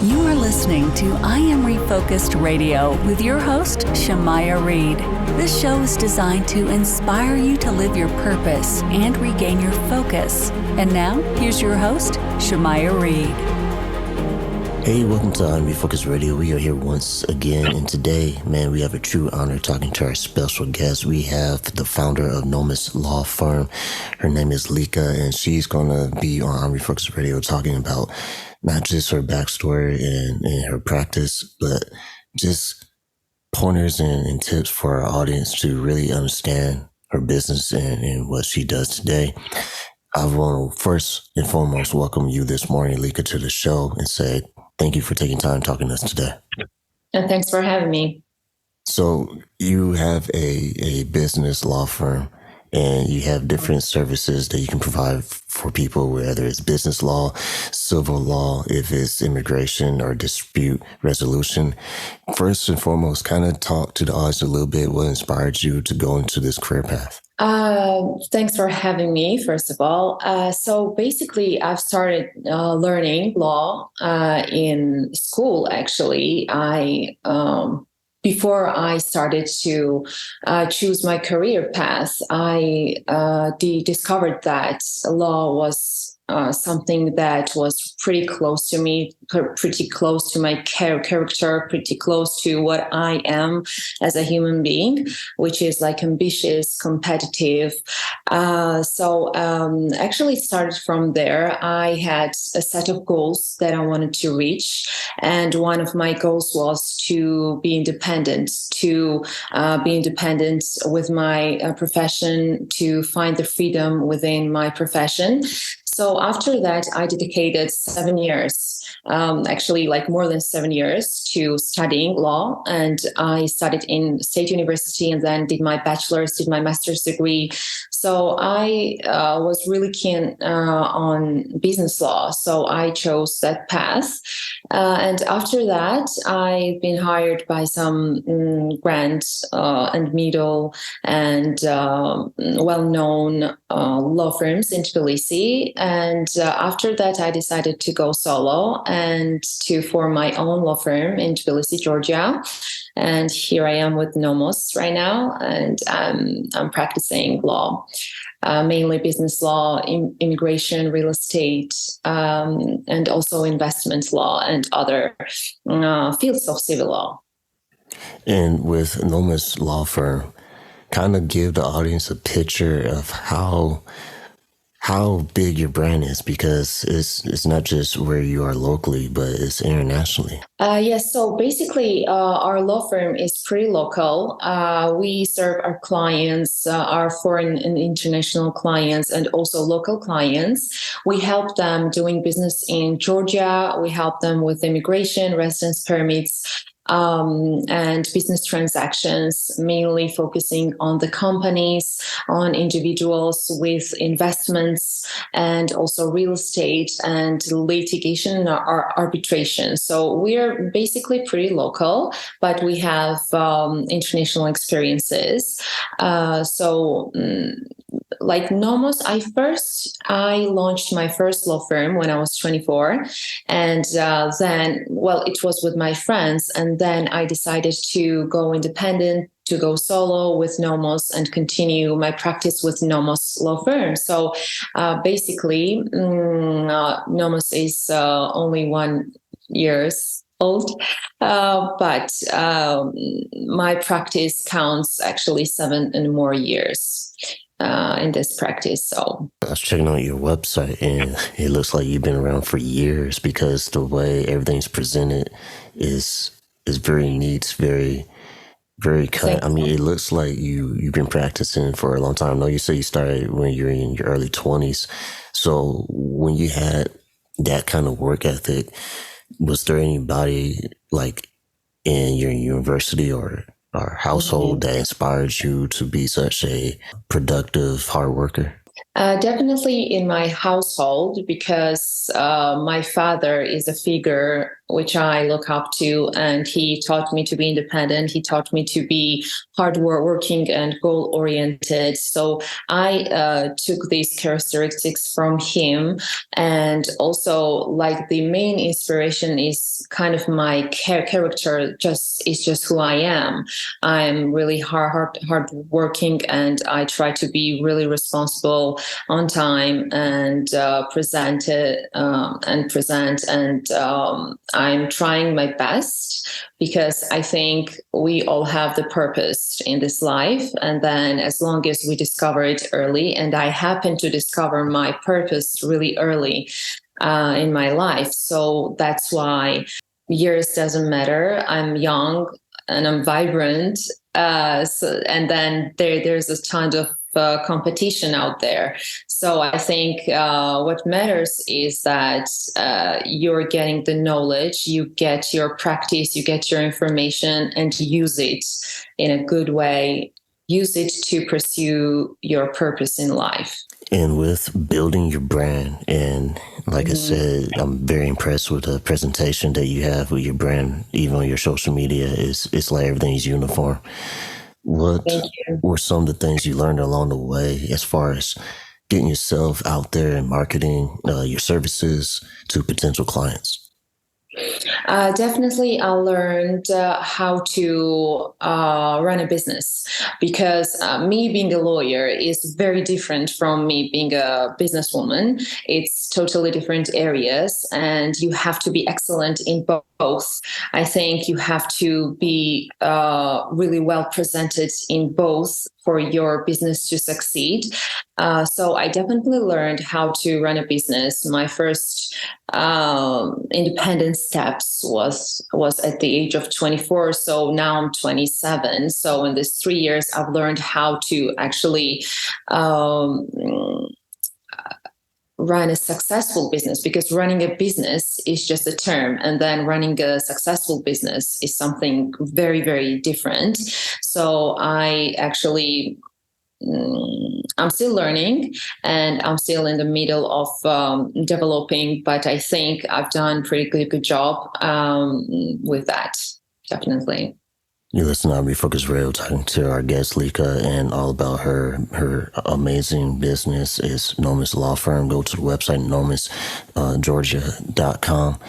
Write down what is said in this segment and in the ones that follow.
You are listening to I Am Refocused Radio with your host, Shamaya Reed. This show is designed to inspire you to live your purpose and regain your focus. And now, here's your host, Shamaya Reed. Hey, welcome to I Am Refocused Radio. We are here once again, and today, we have a true honor talking to our special guest. We have the founder of NOMOS law firm. Her name is Lika, and she's going to be on I Am Refocused Radio talking about not just her backstory and her practice, but just pointers and tips for our audience to really understand her business and what she does today. I want to first and foremost welcome you this morning, Lika, to the show and say thank you for taking time talking to us today. And thanks for having me. So you have a business law firm, and you have different services that you can provide for people, whether it's business law, civil law, if it's immigration or dispute resolution. First and foremost, kind of talk to the audience a little bit what inspired you to go into this career path. Thanks for having me, first of all. So basically, I've started learning law in school, actually. Before I started to choose my career path, I discovered that law was something that was pretty close to me, pretty close to my character, pretty close to what I am as a human being, which is like ambitious, competitive. Actually started from there. I had a set of goals that I wanted to reach. And one of my goals was to be independent, with my profession, to find the freedom within my profession. So after that, I dedicated 7 years, actually like more than 7 years, to studying law. And I studied in State University and then did my bachelor's, did my master's degree. So I was really keen on business law. So I chose that path. And after that, I've been hired by some grand and middle and well-known law firms in Tbilisi. And after that, I decided to go solo and to form my own law firm in Tbilisi, Georgia. And here I am with NOMOS right now, and I'm practicing law, mainly business law, immigration, real estate, and also investment law and other fields of civil law. And with NOMOS law firm, kind of give the audience a picture of how big your brand is, because it's not just where you are locally, but it's internationally. Yes. So basically, our law firm is pretty local. We serve our clients, our foreign and international clients, and also local clients. We help them doing business in Georgia. We help them with immigration, residence permits, and business transactions, mainly focusing on the companies, on individuals with investments, and also real estate and litigation or arbitration. So we're basically pretty local, but we have international experiences. Like NOMOS, I launched my first law firm when I was 24. And then it was with my friends. And then I decided to go independent, to go solo with NOMOS and continue my practice with NOMOS law firm. So basically, NOMOS is only 1 year old, but my practice counts actually 7 and more years. In this practice. So I was checking out your website, and it looks like you've been around for years, because the way everything's presented is very neat, very, very cut. I mean, it looks like you've been practicing for a long time. I know you say you started when you're in your early 20s. So when you had that kind of work ethic, was there anybody like in your university or household that inspired you to be such a productive hard worker? Definitely in my household, because my father is a figure which I look up to, and he taught me to be independent. He taught me to be hardworking and goal-oriented. So I took these characteristics from him, and also like the main inspiration is kind of my character. It's just who I am. I'm really hardworking, and I try to be really responsible, on time, and present. I'm trying my best, because I think we all have the purpose in this life. And then as long as we discover it early, and I happen to discover my purpose really early in my life. So that's why years doesn't matter. I'm young and I'm vibrant. And then there's a ton of competition out there. So I think what matters is that you're getting the knowledge, you get your practice, you get your information, and use it in a good way. Use it to pursue your purpose in life. And with building your brand, and like I said, I'm very impressed with the presentation that you have with your brand. Even on your social media, it's like everything's uniform. What were some of the things you learned along the way as far as getting yourself out there and marketing your services to potential clients? Definitely, I learned how to run a business, because me being a lawyer is very different from me being a businesswoman. It's totally different areas, and you have to be excellent in both. I think you have to be really well presented in both for your business to succeed. So I definitely learned how to run a business. My first independent steps was at the age of 24. So now I'm 27. So in these 3 years, I've learned how to actually run a successful business, because running a business is just a term, and then running a successful business is something very, very different. So I actually I'm still learning, and I'm still in the middle of developing, but I think I've done pretty good job with that, definitely. You listen to Refocus Radio, talking to our guest Lika, and all about her amazing business is NOMOS Law Firm. Go to the website nomosgeorgia.com.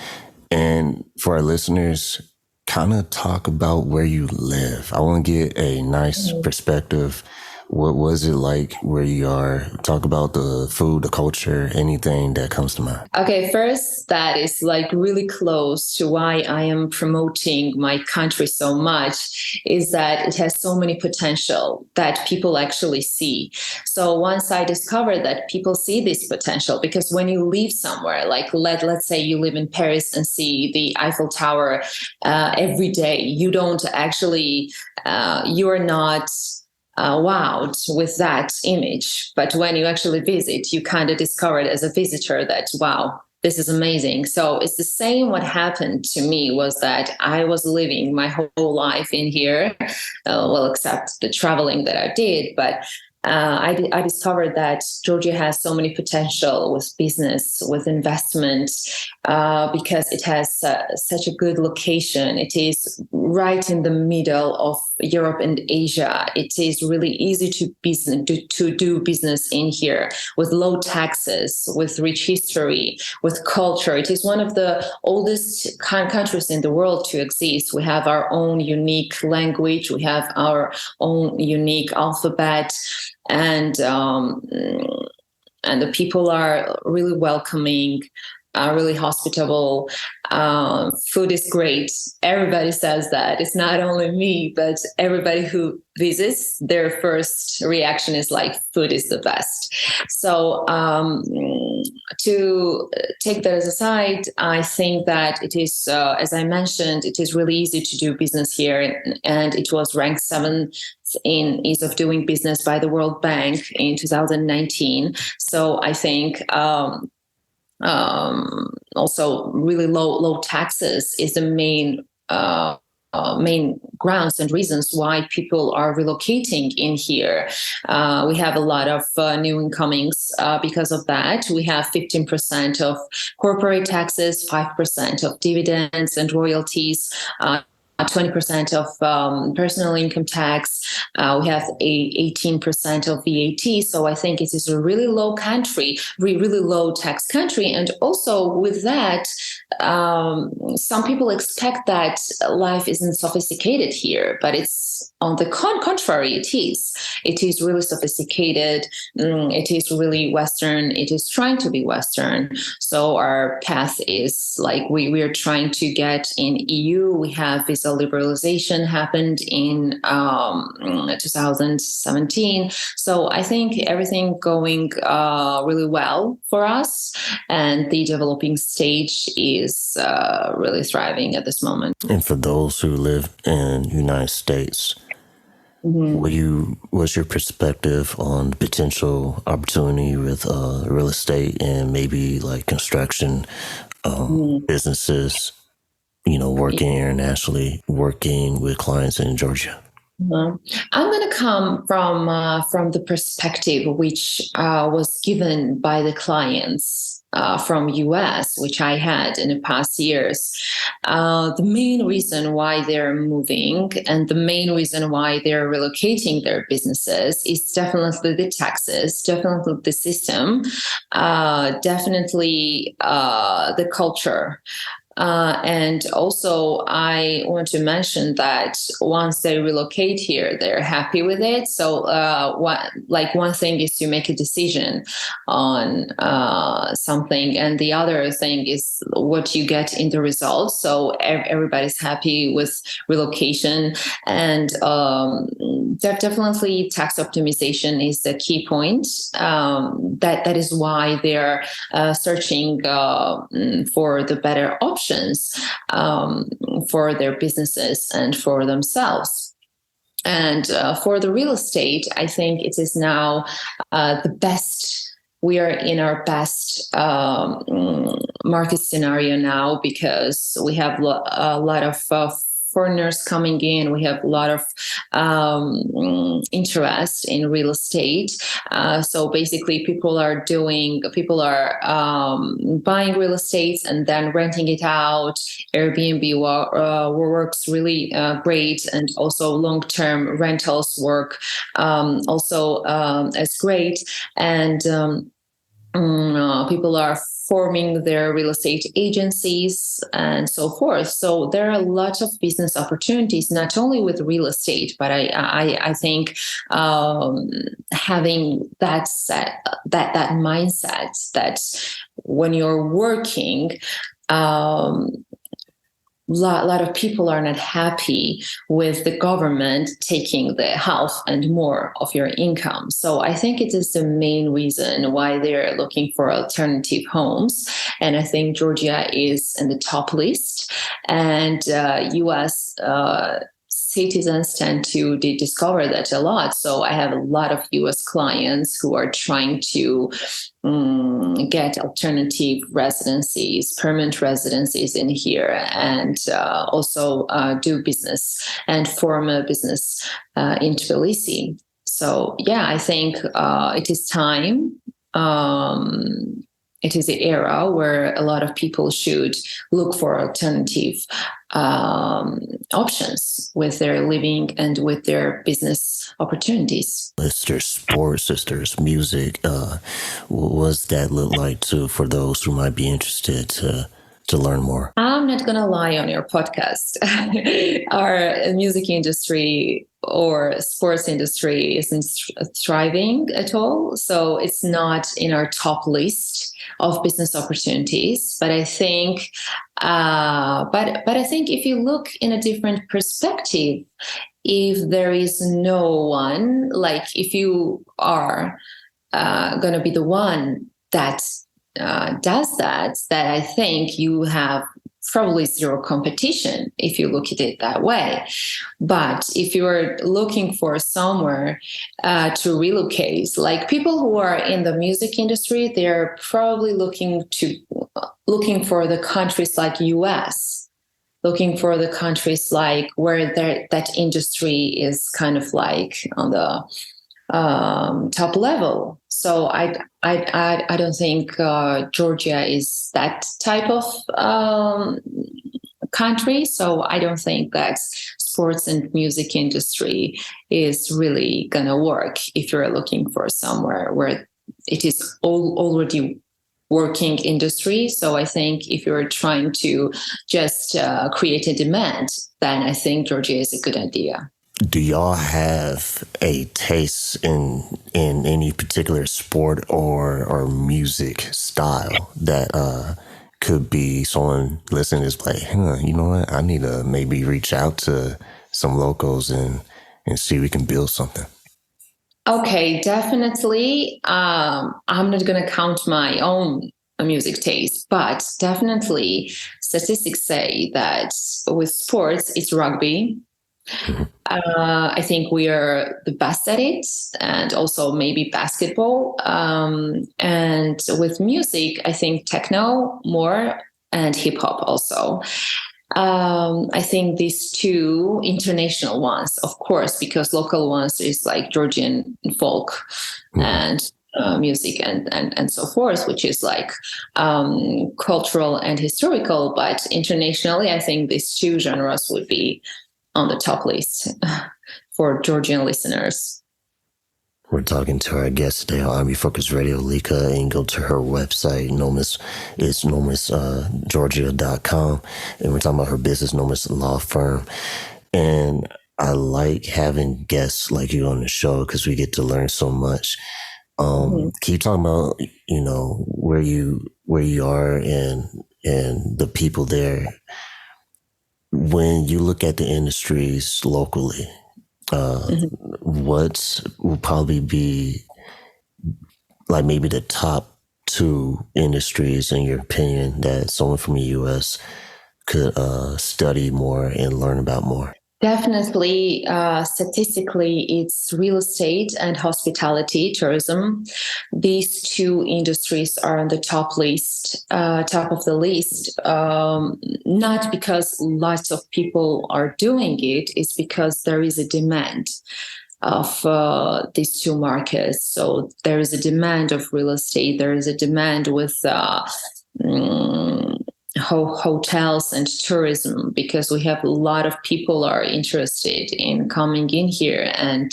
And for our listeners, kind of talk about where you live. I want to get a nice perspective. What was it like where you are? Talk about the food, the culture, anything that comes to mind. Okay, first, that is like really close to why I am promoting my country so much, is that it has so many potential that people actually see. So once I discovered that people see this potential, because when you live somewhere, like let's say you live in Paris and see the Eiffel Tower every day, you don't actually, you're not wowed with that image. But when you actually visit, you kind of discover it as a visitor that, wow, this is amazing. So it's the same. What happened to me was that I was living my whole life in here, well, except the traveling that I did. But I discovered that Georgia has so many potential with business, with investment, because it has such a good location. It is right in the middle of Europe and Asia. It is really easy to do business in here, with low taxes, with rich history, with culture. It is one of the oldest countries in the world to exist. We have our own unique language. We have our own unique alphabet. And the people are really welcoming, really hospitable. Food is great. Everybody says that. It's not only me, but everybody who visits, their first reaction is like, food is the best. So to take that as a side, I think that it is, as I mentioned, it is really easy to do business here, and it was ranked 7th in ease of doing business by the World Bank in 2019. So I think also really low taxes is the main main grounds and reasons why people are relocating in here. We have a lot of new incomings because of that. We have 15% of corporate taxes, 5% of dividends and royalties, 20% of personal income tax. We have 18% of VAT. So I think it is a really low country, really low tax country. And also with that, some people expect that life isn't sophisticated here, but it's on the contrary, it is. It is really sophisticated. It is really Western. It is trying to be Western. So our path is like we are trying to get in EU. We have visa liberalization happened in 2017. So I think everything going really well for us, and the developing stage is really thriving at this moment. And for those who live in United States, what's your perspective on the potential opportunity with real estate and maybe like construction businesses, working internationally, working with clients in Georgia? I'm going to come from the perspective which was given by the clients from US, which I had in the past years. The main reason why they're moving and the main reason why they're relocating their businesses is definitely the taxes, definitely the system, definitely the culture. And also, I want to mention that once they relocate here, they're happy with it. So, one thing is to make a decision on something, and the other thing is what you get in the results. So, everybody's happy with relocation, and definitely tax optimization is the key point. That is why they're searching for the better options for their businesses and for themselves. And for the real estate, I think it is now the best. We are in our best market scenario now because we have a lot of foreigners coming in. We have a lot of interest in real estate. So basically, people are buying real estate and then renting it out. Airbnb works really great, and also long-term rentals work also as great. And people are forming their real estate agencies and so forth. So there are a lot of business opportunities, not only with real estate, but I think having that mindset that when you're working, a lot of people are not happy with the government taking the half and more of your income. So I think it is the main reason why they're looking for alternative homes. And I think Georgia is in the top list. And US citizens tend to discover that a lot. So I have a lot of US clients who are trying to get alternative residencies, permanent residencies in here, and also do business and form a business in Tbilisi. So yeah, I think it is time. It is the era where a lot of people should look for alternative options with their living and with their business opportunities. Is there sports? Is there music? What does that look like for those who might be interested to learn more? I'm not going to lie on your podcast. Our music industry or sports industry isn't thriving at all. So it's not in our top list of business opportunities. But I think, but I think if you look in a different perspective, if there is no one, like if you are going to be the one that does that I think you have probably zero competition if you look at it that way. But if you're looking for somewhere to relocate, like people who are in the music industry, they're probably looking for the countries like US, looking for the countries like where that industry is kind of like on the top level. So I don't think Georgia is that type of country. So I don't think that sports and music industry is really gonna work if you're looking for somewhere where it is already working industry. So I think if you're trying to just create a demand, then I think Georgia is a good idea. Do y'all have a taste in any particular sport or music style that could be someone listening is like, you know what? I need to maybe reach out to some locals and see if we can build something. Okay, definitely. I'm not going to count my own music taste, but definitely statistics say that with sports, it's rugby. I think we are the best at it, and also maybe basketball. And with music, I think techno more and hip hop also. I think these two international ones, of course, because local ones is like Georgian folk and music and so forth, which is like cultural and historical. But internationally, I think these two genres would be on the top list for Georgian listeners. We're talking to our guest today on Army Focus Radio, Lika, and go to her website, NOMOS. It's nomosgeorgia.com. And we're talking about her business, NOMOS Law Firm. And I like having guests like you on the show because we get to learn so much. Can you talk about, where you are and the people there? When you look at the industries locally, what will probably be like maybe the top two industries in your opinion that someone from the U.S. could study more and learn about more? Definitely, statistically, it's real estate and hospitality, tourism. These two industries are on the top of the list. Not because lots of people are doing it, it's because there is a demand of these two markets. So there is a demand of real estate. There is a demand with hotels and tourism, because we have a lot of people are interested in coming in here, and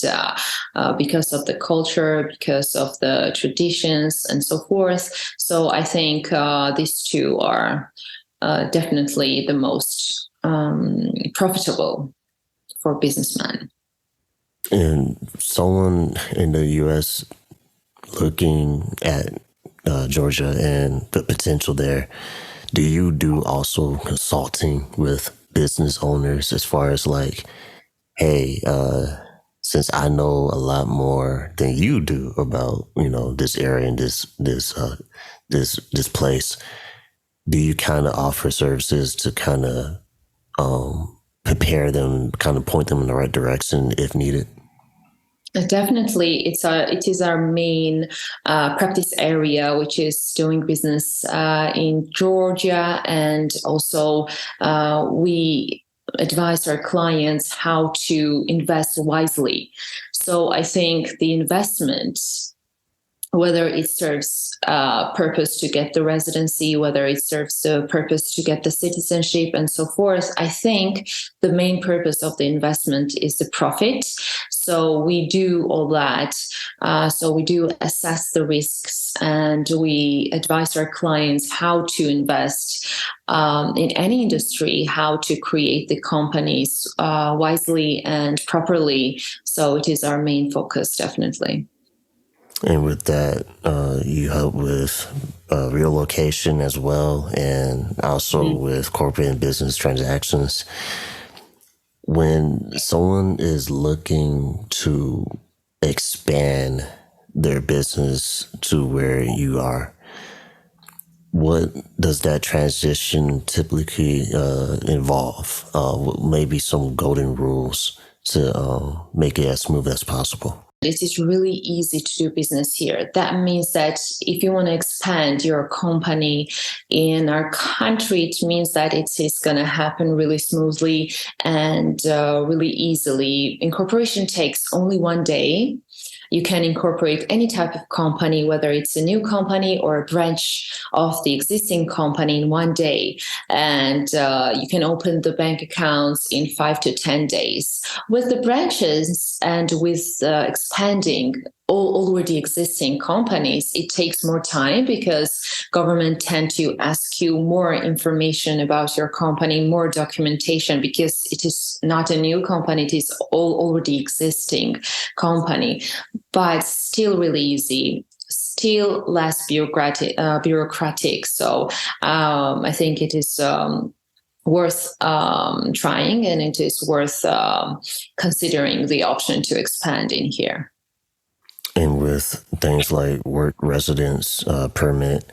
because of the culture, because of the traditions and so forth. So I think these two are definitely the most profitable for businessmen. And someone in the U.S. looking at Georgia and the potential there, do you do also consulting with business owners as far as like, hey, since I know a lot more than you do about, this area and this place, do you kind of offer services to kind of prepare them, kind of point them in the right direction if needed? Definitely, it is our main practice area, which is doing business in Georgia, and also we advise our clients how to invest wisely. So I think the investment, whether it serves purpose to get the residency, whether it serves the purpose to get the citizenship and so forth, I think the main purpose of the investment is the profit. So we do all that. So we do assess the risks, and we advise our clients how to invest in any industry, how to create the companies wisely and properly. So it is our main focus, definitely. And with that, you help with relocation as well, and also with corporate and business transactions. When someone is looking to expand their business to where you are, what does that transition typically involve? Maybe some golden rules to make it as smooth as possible. it is really easy to do business here. That means that if you want to expand your company in our country, it means that it is going to happen really smoothly and really easily. Incorporation takes only 1 day. You can incorporate any type of company, whether it's a new company or a branch of the existing company, in 1 day. And you can open the bank accounts in 5 to 10 days. With the branches and with expanding already existing companies, it takes more time because government tend to ask you more information about your company, more documentation, because it is not a new company, it is already existing company, but still really easy, still less bureaucratic. So I think it is worth trying, and it is worth considering the option to expand in here. And with things like work residence permit,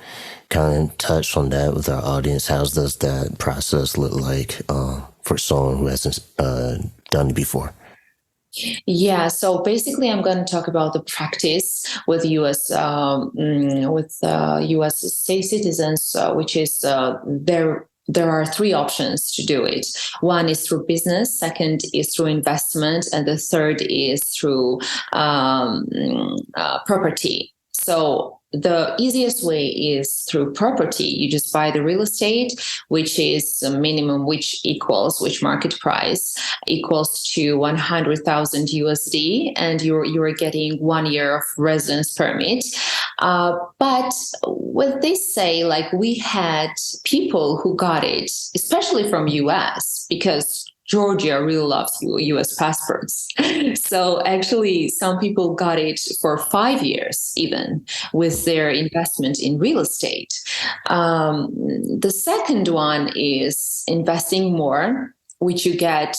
kind of touch on that with our audience. How does that process look like for someone who hasn't done it before? Yeah, so basically, I'm going to talk about the practice with U.S. U.S. state citizens, which is there are 3 options to do it. One is through business, second is through investment, and the third is through property. So the easiest way is through property. You just buy the real estate, which is a minimum, which market price equals to 100,000 USD, and you're getting 1 year of residence permit. But what they say, like, we had people who got it, especially from US, because Georgia really loves US passports. So actually, some people got it for 5 years, even with their investment in real estate. The second one is investing more, which you get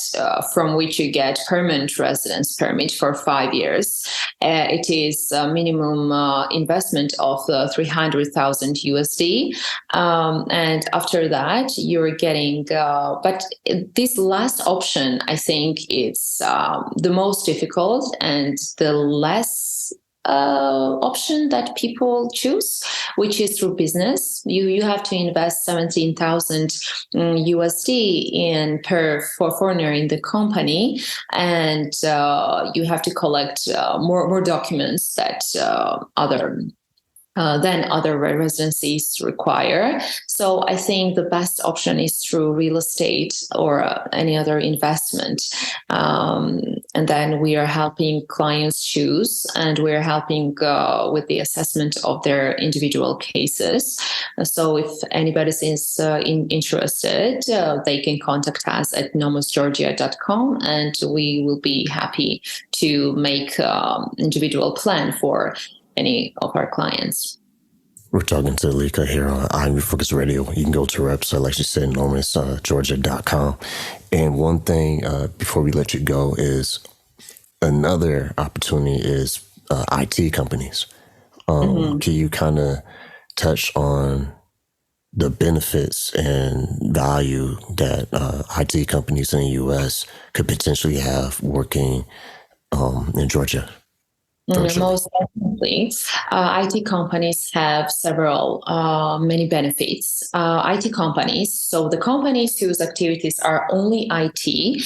permanent residence permit for 5 years. It is a minimum investment of 300,000 USD. And after that, you're getting, but this last option, I think it's the most difficult and the less option that people choose, which is through business. You have to invest 17,000 USD for foreigner in the company, and you have to collect more documents that other residencies require. So I think the best option is through real estate or any other investment. And then we are helping clients choose, and we're helping with the assessment of their individual cases. So if anybody is interested, they can contact us at nomosgeorgia.com, and we will be happy to make individual plan for any of our clients. We're talking to Lika here on I'm Refocus Radio. You can go to our website, like she said, nomosgeorgia.com. And one thing before we let you go is another opportunity is IT companies. Can you kind of touch on the benefits and value that IT companies in the U.S. could potentially have working in Georgia? Most definitely. IT companies have many benefits. IT companies, so the companies whose activities are only IT,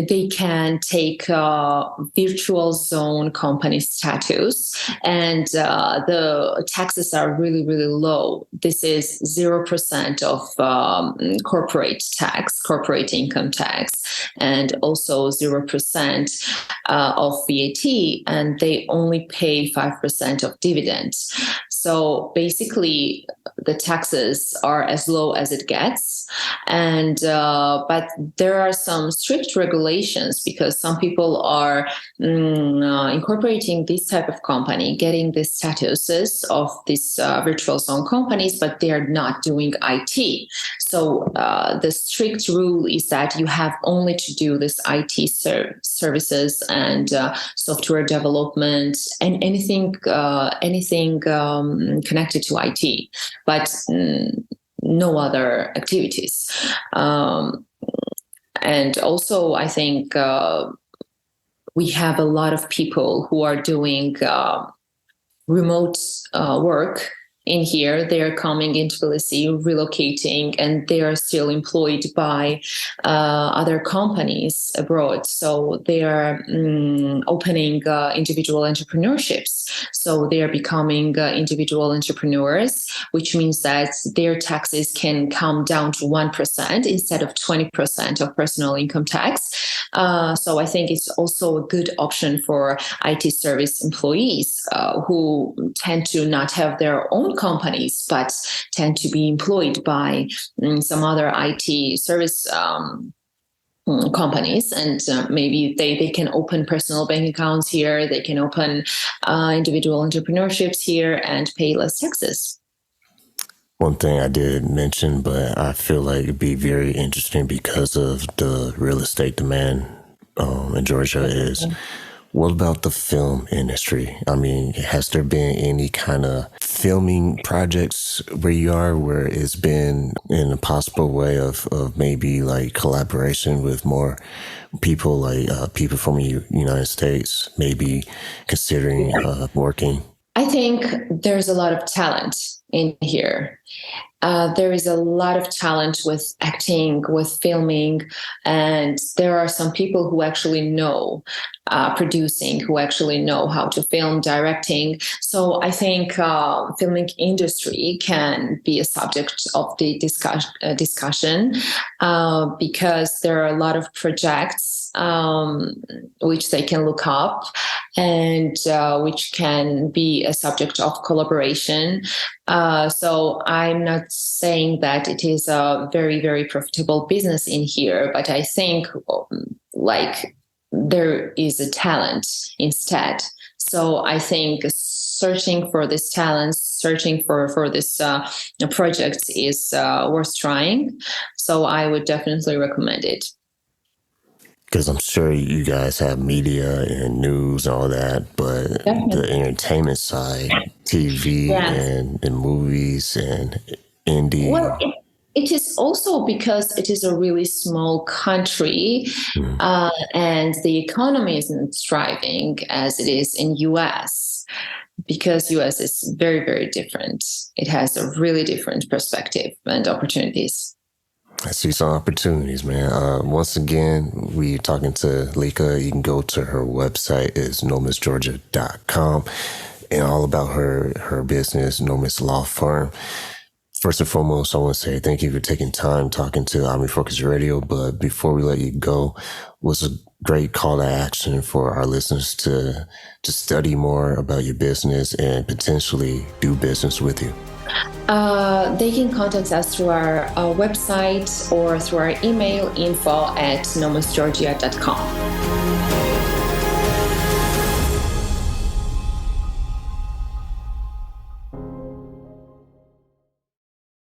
they can take virtual zone company status, and the taxes are really, really low. This is 0% of corporate income tax, and also 0% of VAT, and they only pay 5% of dividends. So basically, the taxes are as low as it gets, and but there are some strict regulations because some people are incorporating this type of company, getting the statuses of these virtual zone companies, but they are not doing IT. So the strict rule is that you have only to do this IT services and software development and anything connected to IT, but no other activities. And also, I think we have a lot of people who are doing remote work in here. They're coming into Tbilisi, relocating, and they are still employed by other companies abroad. So they are opening individual entrepreneurships. So they are becoming individual entrepreneurs, which means that their taxes can come down to 1% instead of 20% of personal income tax. So I think it's also a good option for IT service employees who tend to not have their own companies, but tend to be employed by some other IT service companies, and maybe they can open personal bank accounts here, they can open individual entrepreneurships here and pay less taxes. One thing I did mention, but I feel like it'd be very interesting because of the real estate demand in Georgia is, what about the film industry? I mean, has there been any kind of filming projects where you are where it's been in a possible way of maybe like collaboration with more people, like people from the United States, maybe considering working? I think there's a lot of talent in here. There is a lot of talent with acting, with filming, and there are some people who actually know producing, who actually know how to film, directing. So I think filming industry can be a subject of the discussion because there are a lot of projects which they can look up and which can be a subject of collaboration. So I'm not saying that it is a very, very profitable business in here, but I think like there is a talent instead. So I think searching for this talent, searching for this project is worth trying. So I would definitely recommend it. Because I'm sure you guys have media and news and all that, but the entertainment side, TV and movies and indie. Well, it is also because it is a really small country and the economy isn't thriving as it is in US, because US is very, very different. It has a really different perspective and opportunities. I see some opportunities, man. Once again, we're talking to Lika. You can go to her website, is nomosgeorgia.com, and all about her business, NOMOS Law Firm. First and foremost, I want to say thank you for taking time talking to OmniFocus Radio. But before we let you go, what's a great call to action for our listeners to study more about your business and potentially do business with you? They can contact us through our website or through our email, info@nomosgeorgia.com.